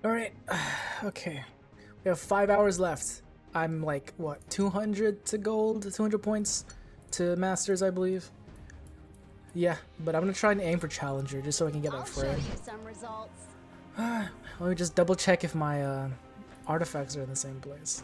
Alright, okay. We have 5 hours left. I'm like, what, 200 to gold? 200 points to masters, I believe. Yeah, but I'm gonna try and aim for challenger just so I can get that frame. Let me just double check if my artifacts are in the same place.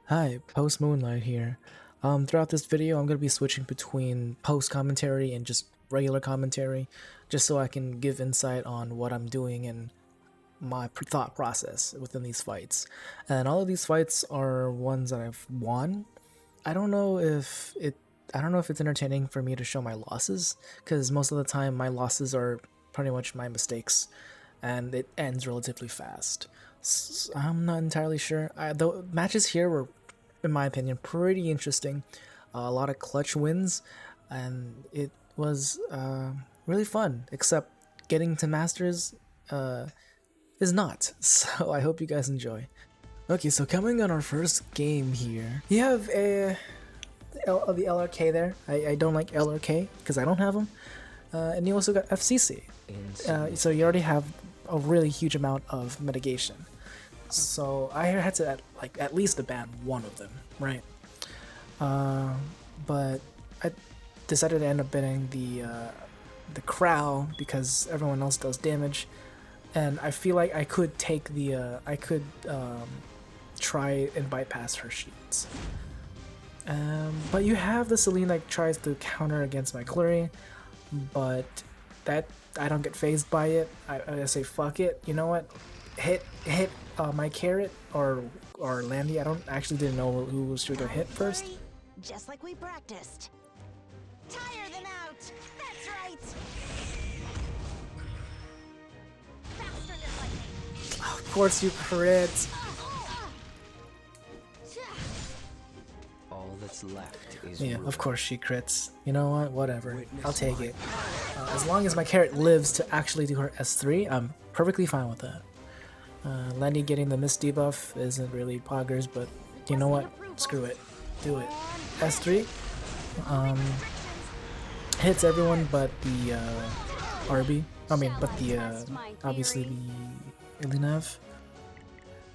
Hi, Post Moonlight here. Throughout this video, I'm gonna be switching between post commentary and just regular commentary, just so I can give insight on what I'm doing and my thought process within these fights. And all of these fights are ones that I've won. I don't know if it's entertaining for me to show my losses, because most of the time my losses are pretty much my mistakes, and it ends relatively fast. So I'm not entirely sure. The matches here were, in my opinion, pretty interesting. A lot of clutch wins, and it was really fun. Except getting to masters is not. So I hope you guys enjoy. Okay, so coming on our first game here, you have the LRK there. I don't like LRK because I don't have them. And you also got FCC. So you already have a really huge amount of mitigation. So I had to at least ban one of them, right? But I decided to end up banning the Crow because everyone else does damage, and I feel like I could take the try and bypass her shields. But you have the Celine that tries to counter against my Clury, but that I don't get phased by it. I say fuck it. You know what? Hit my carrot or Landy. I didn't know who should go hit first. Just like we practiced. Tire them out. That's right. Faster than lightning. Of course you crit. All that's left is Yeah, ruin. of course she crits. You know what? Whatever. I'll take it. As long as my carrot lives to actually do her S3, I'm perfectly fine with that. Landy getting the miss debuff isn't really poggers, but you know what? Screw it. Do it. S3 hits everyone but the RB. But the obviously the Ilinav.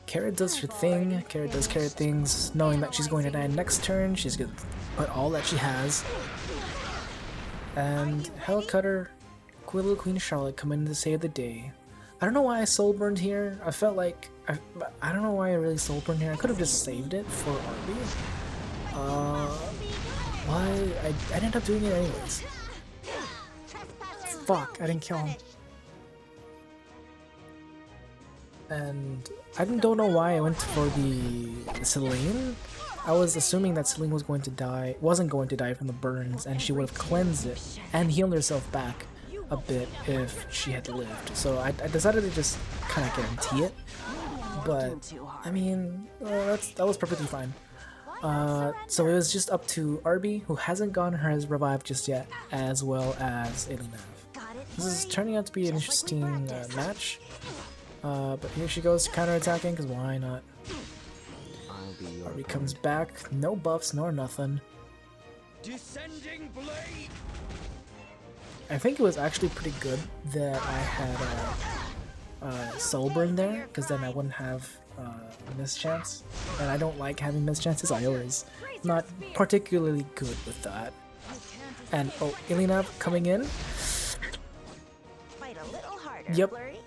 Carrot does her thing. Carrot does carrot things, knowing that she's going to die next turn. She's gonna put all that she has. And Hellcutter, little Queen Charlotte come in to save the day. I don't know why I soul burned here. I felt like I don't know why I really soul burned here. I could have just saved it for RB. Why? I ended up doing it anyways. Fuck! I didn't kill him. And I don't know why I went for the Celine. I was assuming that Celine wasn't going to die from the burns, and she would have cleansed it and healed herself back a bit if she had lived. So I decided to just kind of guarantee it. But I mean, that was perfectly fine. So it was just up to RB, who hasn't gotten her revive just yet, as well as Ilinav. This is turning out to be an interesting match. But here she goes counter-attacking, because why not? RB comes back, no buffs nor nothing. Descending blade. I think it was actually pretty good that I had soul burn there, because then I wouldn't have mischance. And I don't like having mischances. I always not particularly good with that. And oh, Ilinav coming in. Fight a little harder, Yep. Flurry.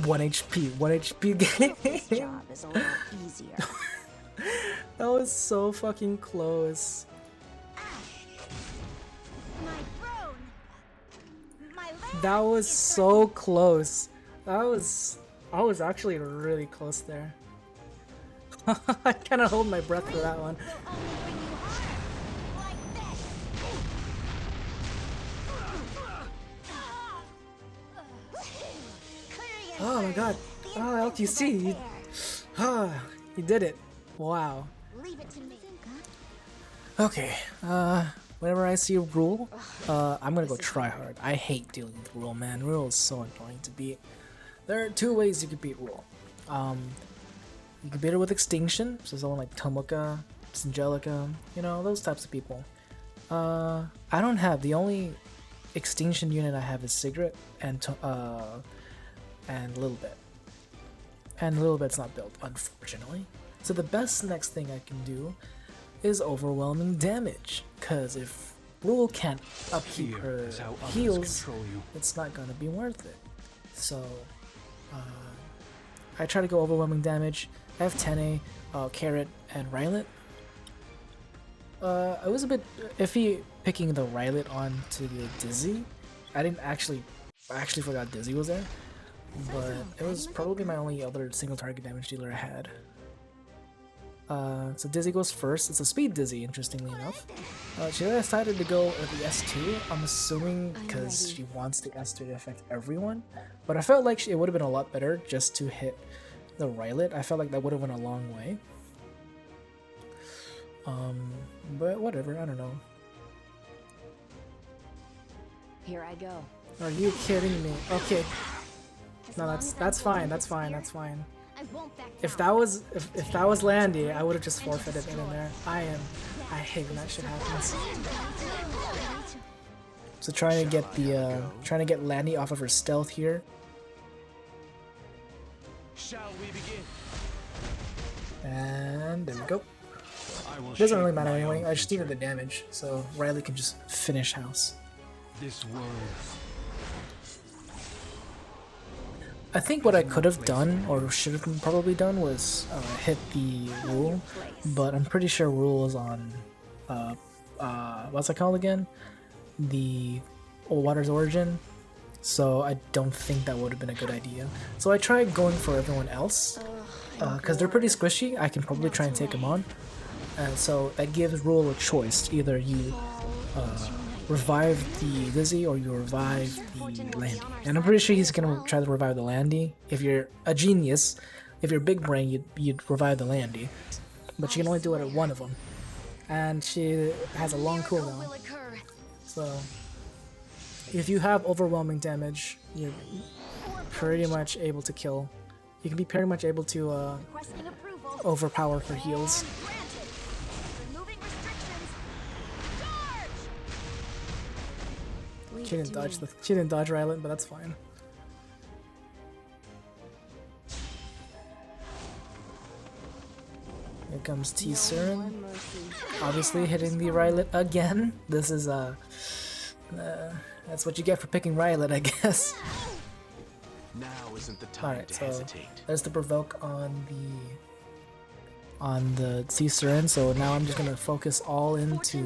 1 HP game. This job is a little easier. That was so fucking close. My throne. My leg. That was so close. I was actually really close there. I kind of hold my breath for that one. Oh my god. Oh, LQC. You did it. Wow. Leave it to me. Okay, whenever I see a rule, I'm gonna go try hard. I hate dealing with rule, man. Rule is so annoying to beat. There are two ways you can beat rule. You can beat it with extinction, so someone like Tomoka, Singelica, you know, those types of people. I don't have, the only extinction unit I have is Sigrid and Little Bit. and a little bit's not built, unfortunately. So the best next thing I can do is overwhelming damage, because if Rule can't upkeep Fear her is how others heals, control you. it's not gonna be worth it. So I try to go overwhelming damage. I have Tene, Carrot, and Riolet. I was a bit iffy picking the Riolet onto the Dizzy. I actually forgot Dizzy was there, but it was probably my only other single target damage dealer I had. So Dizzy goes first. It's a speed Dizzy, interestingly enough. She decided to go with the S2, I'm assuming because she wants the S2 to affect everyone. But I felt like it would have been a lot better just to hit the Riolet. I felt like that would have went a long way. But whatever, I don't know. Here I go. Are you kidding me? Okay. No, that's fine. That's fine. That's fine. If that was Landy, I would have just forfeited it in there. I hate when that shit happens. So trying to get Landy off of her stealth here. Shall we begin? And there we go. I will Doesn't really shape matter my anyway. own I just future. needed the damage, so Riley can just finish house. This world. I think what I could have done, or should have probably done, was hit the Rule, but I'm pretty sure Rule is on, what's it called again? The Water's Origin, so I don't think that would have been a good idea. So I tried going for everyone else, because they're pretty squishy. I can probably try and take them on, and so that gives Rule a choice. Either you revive the Dizzy or you revive the Landy. And I'm pretty sure he's gonna try to revive the Landy. If you're a genius, if you're big brain, you'd revive the Landy. But you can only do it at one of them. And she has a long cooldown. So if you have overwhelming damage, you're pretty much able to kill. You can be pretty much able to overpower her heals. She didn't dodge Riolet, but that's fine. Here comes T-Surin. Obviously hitting the Riolet again. This is that's what you get for picking Riolet, I guess. Now isn't the time Alright, to so hesitate. there's the provoke on the T-Surin, so now I'm just gonna focus all into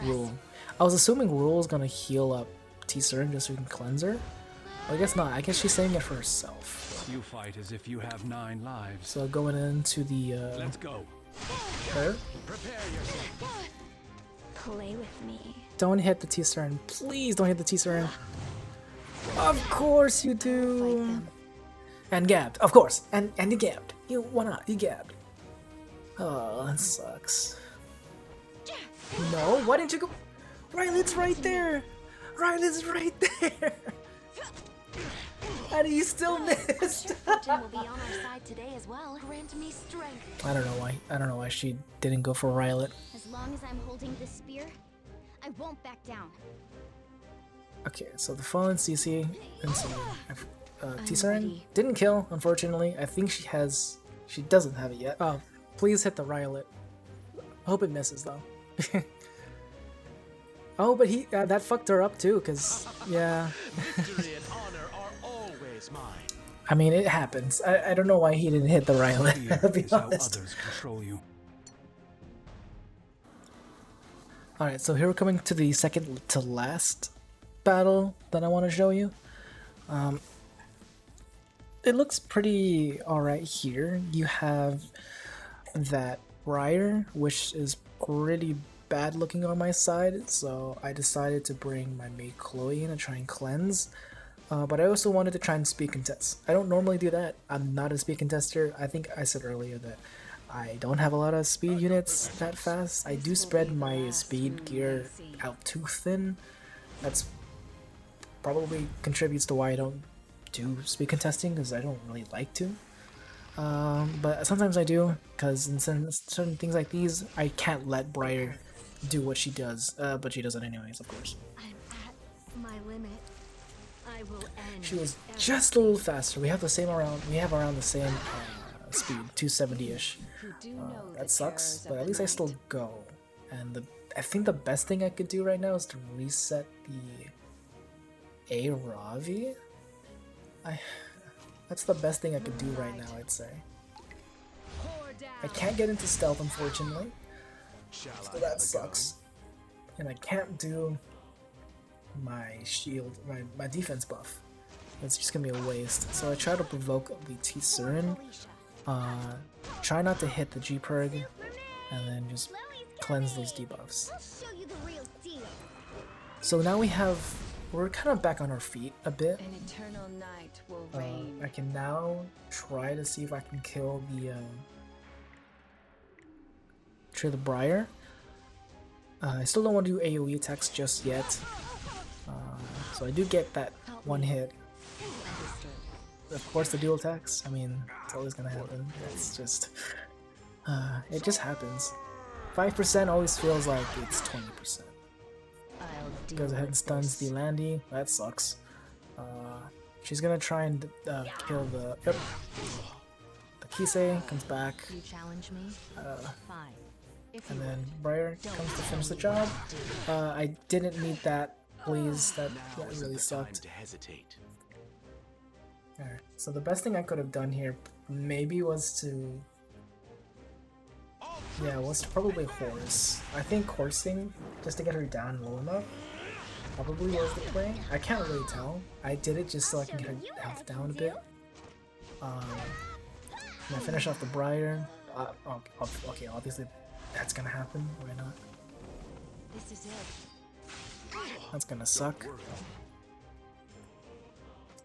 Rule. I was assuming Rule is gonna heal up T-Surin just so we can cleanse her. Well, I guess not. I guess she's saying it for herself. You fight as if you have 9 lives. So going into the Let's go. her. Prepare yourself. Play with me. Don't hit the T-Surin. Please don't hit the T-Surin. Of course you do. And gabbed, of course. And you gabbed. Why not? You gabbed. Oh, that sucks. No, why didn't you go? Riley's right there. Riley's right there. And he still missed. Fortune will be on our side today as well. Grant me strength. I don't know why she didn't go for Riolet. As long as I'm holding this spear, I won't back down. Okay, so the fallen CC and so T-Surin ready. didn't kill, unfortunately. I think she doesn't have it yet. Oh, please hit the Riolet. I hope it misses though. Oh, but that fucked her up too, cause yeah. Victory and honor are always mine. I mean, it happens. I don't know why he didn't hit the Riolet. Fear To be is how honest. others control you. All right, so here we're coming to the second to last battle that I want to show you. It looks pretty alright here. You have that Briar, which is pretty bad looking on my side, so I decided to bring my Maid Chloe in and try and cleanse. But I also wanted to try and speed contest. I don't normally do that. I'm not a speed contester. I think I said earlier that I don't have a lot of speed units that fast. I do spread my speed gear out too thin. That's probably contributes to why I don't do speed contesting, because I don't really like to. But sometimes I do, because in certain things like these, I can't let Briar do what she does, but she does it anyways, of course. I'm at my limit. She was just a little faster. We have around the same speed, 270-ish. That sucks, but at least I still go. And I think the best thing I could do right now is to reset the A Ravi. That's the best thing I could do right now, I'd say. I can't get into stealth, unfortunately, so that sucks. And I can't do my shield, my defense buff. It's just gonna be a waste. So I try to provoke the T-Surin, try not to hit the G-Perg, and then just cleanse those debuffs. So now we're kind of back on our feet a bit. An eternal night will reign. I can now try to see if I can kill the Briar. I still don't want to do AoE attacks just yet. So I do get that one hit. Of course the dual attacks, I mean, it's always gonna happen. It's just, it just happens. 5% always feels like it's 20%. Goes ahead and stuns the Landy, that sucks. She's gonna try and kill the, yep. The Kisei comes back. You challenge me? Fine. And then Briar comes to finish the job. I didn't need that, please. That really sucked. Alright, so the best thing I could have done here maybe was to... Yeah, was to probably horse. I think horsing, just to get her down low enough, probably was the play. I can't really tell. I did it just so I can get her health down a bit. And I finish off the Briar. Okay, obviously that's gonna happen. Why not? This is it. That's gonna suck.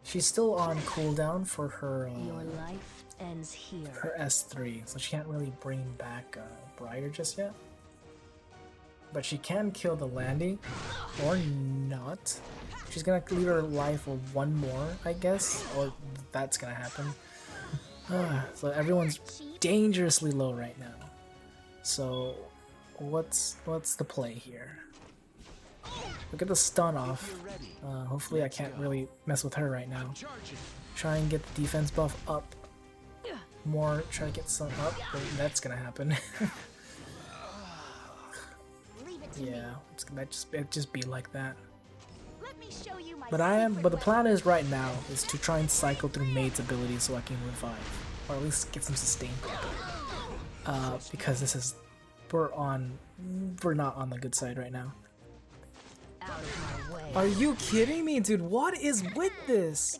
She's still on cooldown for her Your life ends here. her S3, so she can't really bring back Briar just yet. But she can kill the Landy, or not. She's gonna leave her life for one more, I guess, or that's gonna happen. So everyone's dangerously low right now. So what's the play here? Look at the stun off. Hopefully I can't really mess with her right now. Try and get the defense buff up more. Try to get some up. But that's gonna happen. Yeah, it just be like that. Let me show you my But the plan is right now is to try and cycle through Maid's ability so I can revive, or at least get some sustain. Because we're not on the good side right now. out of my way. Are you kidding me, dude? What is with this?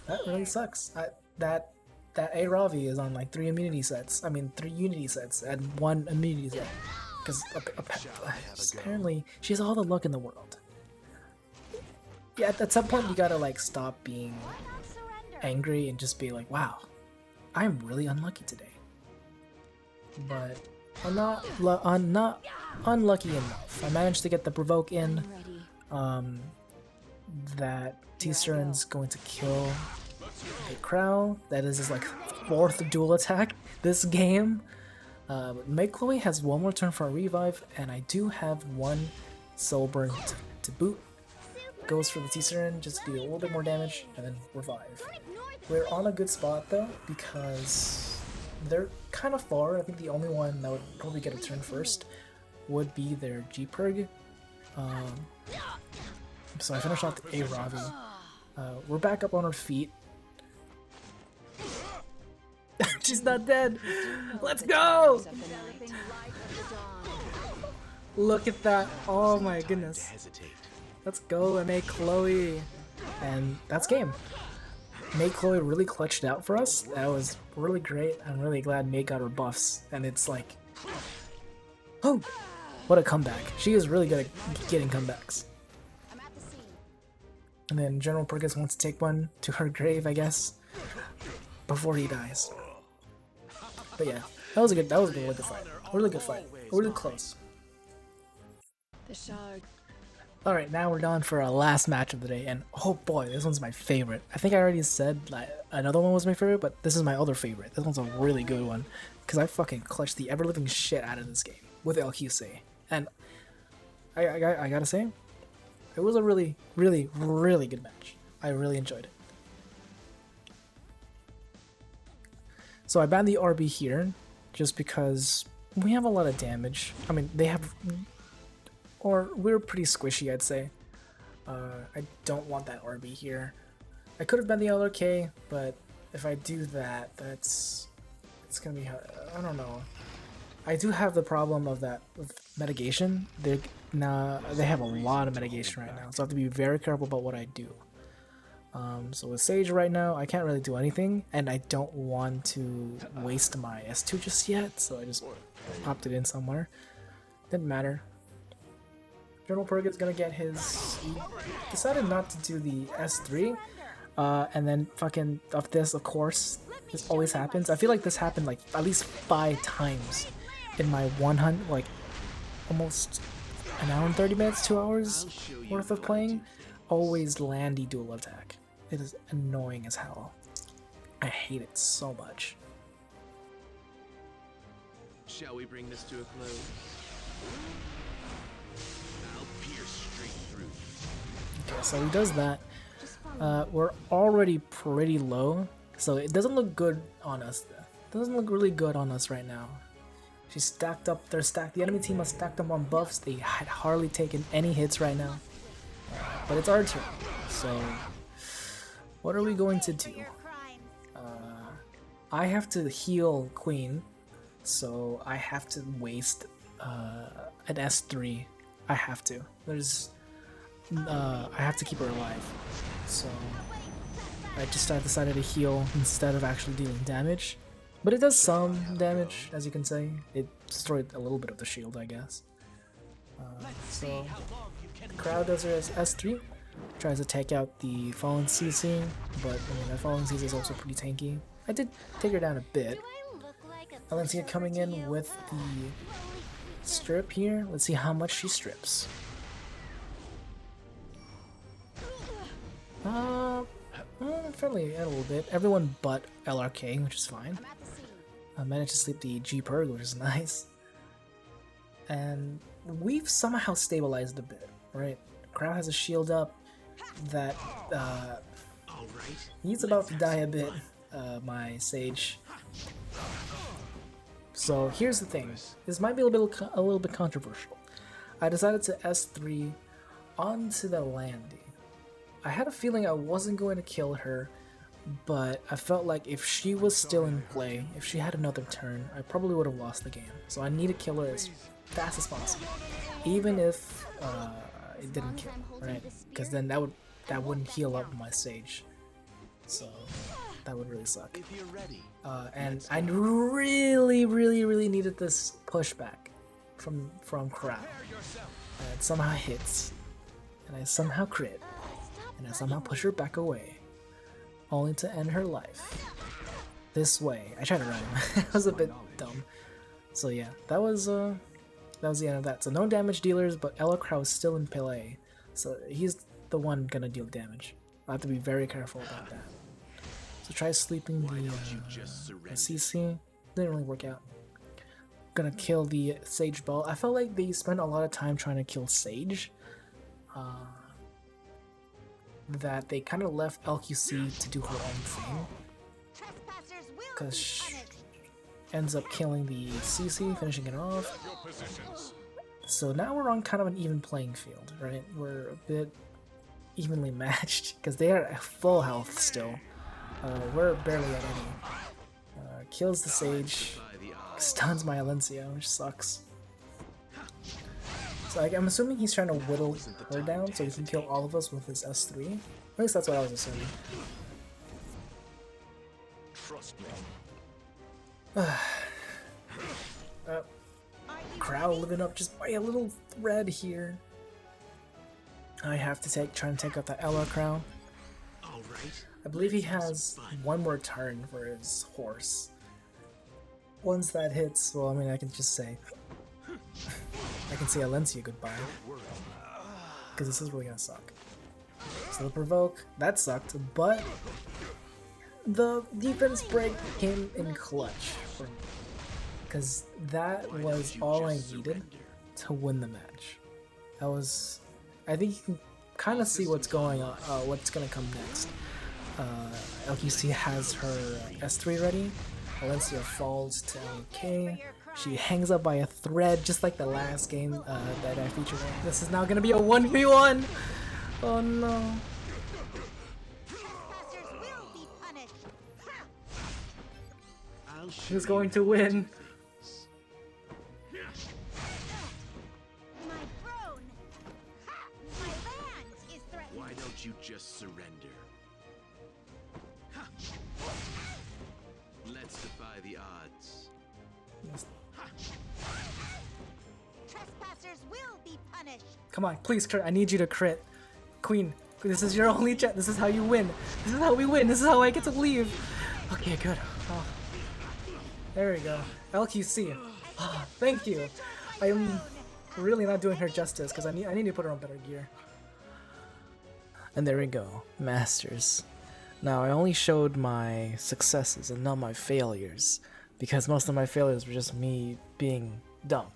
That really sucks. That A Ravi is on like 3 immunity sets. I mean 3 unity sets and 1 immunity set. Because apparently she has all the luck in the world. Yeah, at some point you gotta like stop being angry and just be like, wow, I'm really unlucky today. But I'm not unlucky enough. I managed to get the provoke in. That T-Surin's going to kill the Crow. That is his like 4th dual attack this game. Maid Chloe has 1 more turn for a revive, and I do have 1 soul burn to boot. Goes for the T-Surin just to do a little bit more damage and then revive. We're on a good spot though because they're kind of far. I think the only one that would probably get a turn first would be their G-Perg. So I finished off the A Ravi. We're back up on our feet. She's not dead! Let's go! Look at that. Oh my goodness. Let's go, Maid Chloe. And that's game. Maid Chloe really clutched out for us. That was really great. I'm really glad Maid got her buffs. And it's like... Oh! What a comeback. She is really good at getting comebacks. And then General Purgus wants to take one to her grave, I guess, before he dies. But yeah, that was a really good fight. Really good fight. Really close. The shard. Alright, now we're down for our last match of the day, and oh boy, this one's my favorite. I think I already said like, another one was my favorite, but this is my other favorite. This one's a really good one, because I fucking clutched the ever-living shit out of this game with LQC. And I gotta say, it was a really, really, really good match. I really enjoyed it. So I banned the RB here just because we have a lot of damage. I mean, they have, or we're pretty squishy, I'd say. I don't want that RB here. I could have banned the LRK, but if I do that, it's gonna be, I don't know. I do have the problem of that with mitigation. They have a lot of mitigation right now, so I have to be very careful about what I do. So with Sage right now, I can't really do anything, and I don't want to waste my S2 just yet, so I just popped it in somewhere. Didn't matter. Journal Perg is gonna get his... He decided not to do the S3, and then fucking of this, of course, this always happens. I feel like this happened like at least 5 times in my 100, like almost an hour and 30 minutes, 2 hours worth of playing. Always landy dual attack. It is annoying as hell. I hate it so much. Shall we bring this to a close? I'll pierce straight through. Okay, so he does that. We're already pretty low, so it doesn't look good on us. It doesn't look really good on us right now. She's stacked up. They're stacked. The enemy team has stacked up on buffs. They had hardly taken any hits right now. But it's our turn. So, what are we going to do? I have to heal Queen, so I have to waste an S3. I have to. I have to keep her alive. So, I just decided to heal instead of actually dealing damage. But it does some damage, as you can say. It destroyed a little bit of the shield, I guess. So, the crowd does her as S3. Tries to take out the Fallen CC, but I mean, that Fallen CC is also pretty tanky. I did take her down a bit. Valencia coming in with the strip here. Let's see how much she strips. Friendly a little bit. Everyone but LRK, which is fine. I managed to sleep the G Perg, which is nice. And we've somehow stabilized a bit, right? Crowd has a shield up that he's about to die a bit, my Sage. So here's the thing. This might be a little bit controversial. I decided to S3 onto the Landy. I had a feeling I wasn't going to kill her, but I felt like if she was still in play, if she had another turn, I probably would have lost the game. So I need to kill her as fast as possible, even if it didn't kill, right? Because then that wouldn't heal up my Sage, so that would really suck. And I really needed this pushback from crowd, and it somehow hits, and I somehow crit, and I somehow push her back away, only to end her life this way. I tried to rhyme. It was a bit dumb. So yeah, that was the end of that. So no damage dealers, but LRK is still in play, so he's the one gonna deal damage. I have to be very careful about that. So try sleeping the CC. Didn't really work out. Gonna kill the Sage Ball. I felt like they spent a lot of time trying to kill Sage. That they kind of left LQC to do her own thing. Because she ends up killing the CC, finishing it off. So now we're on kind of an even playing field, right? We're a bit evenly matched because they are at full health still. We're barely at any. Kills the Sage, stuns my Valencia, which sucks. So I'm assuming he's trying to whittle her down so he can kill all of us with his S3. At least that's what I was assuming. Crowd living up just by a little thread here. I have to try and take out that LR Crown. I believe he has one more turn for his horse. Once that hits, well, I mean, I can just say, I can say Valencia goodbye, because this is really gonna suck. So the provoke, that sucked, but the defense break came in clutch for me, because that was all I needed to win the match. That was, I think kind of see what's going on, what's gonna come next. LQC has her S3 ready. Valencia falls to LK. She hangs up by a thread, just like the last game that I featured in. This is now gonna be a 1v1! Oh no. Trespassers will be punished. Ha! I'll show Who's you going to win? My throne. Ha! My land is threatened. Why don't you just surrender? Ha! Let's defy the odds. Trespassers will be punished. Come on, please crit. I need you to crit. Queen, this is your only chance. This is how you win. This is how we win. This is how I get to leave. Okay, good. Oh. There we go. LQC. Oh, thank you. I am really not doing her justice because I need to put her on better gear. And there we go. Masters. Now, I only showed my successes and not my failures because most of my failures were just me being dumb.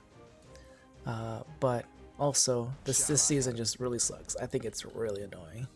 But also, this season just really sucks. I think it's really annoying.